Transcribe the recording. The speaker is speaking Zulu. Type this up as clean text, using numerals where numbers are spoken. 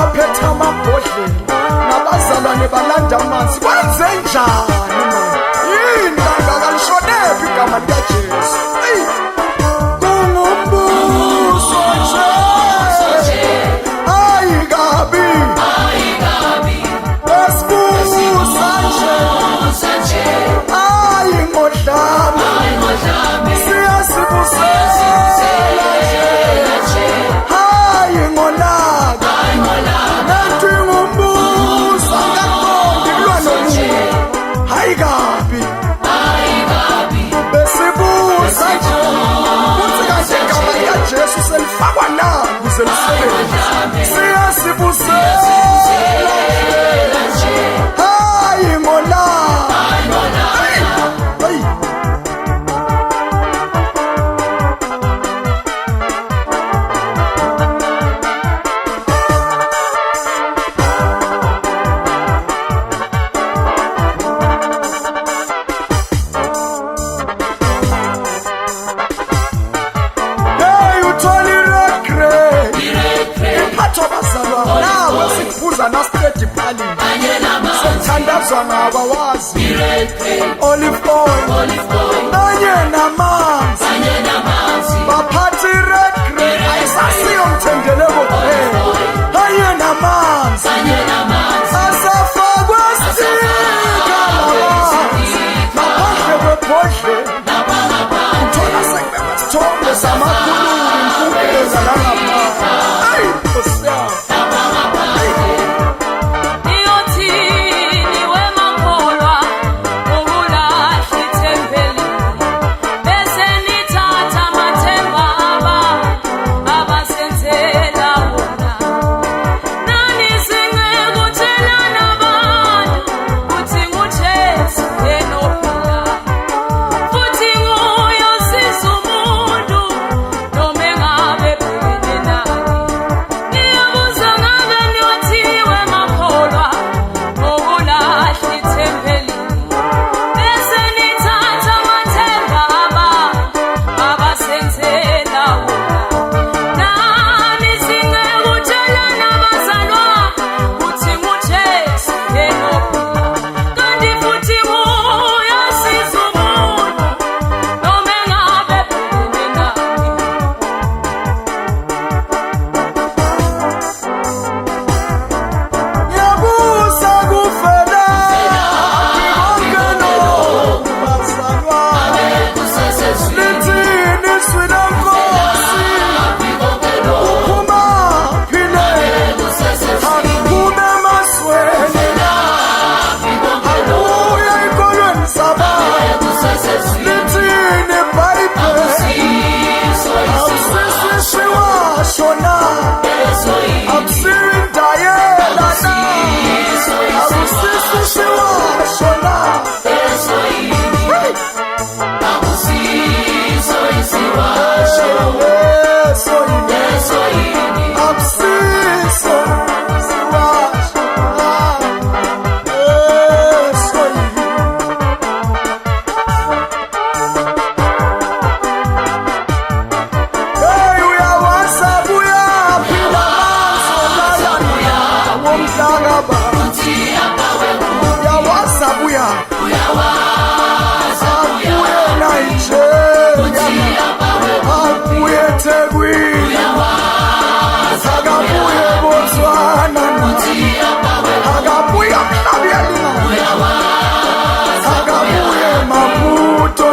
abaphethe amabhodlela nabazalwane balanda amanzi kwenzenjani yini kangakalishonephi igama likaJesu kungumbuso nje hayi kabi esibusa nje hayi ngodlame siyasibusela nje hayi ngolaka nathi ngumbuso ngaqondi kulwa nomuntu hayi kabi besibusa nje kuthi kahle igama likaJesu selifakwa na ukuze lisebenze siyasibusela nje hayi ngolaka hayi sithandazwa ngabawazi olive oil kanye namanzi baphathi red grey ayisasiyo mthendeleko kuphela kanye namanzi asafakwa sika ngaphandle kwebhodlela uthola sekubesithombe samakhululi mfukeza langapha hayi Nkosi yami Akabuye Maputo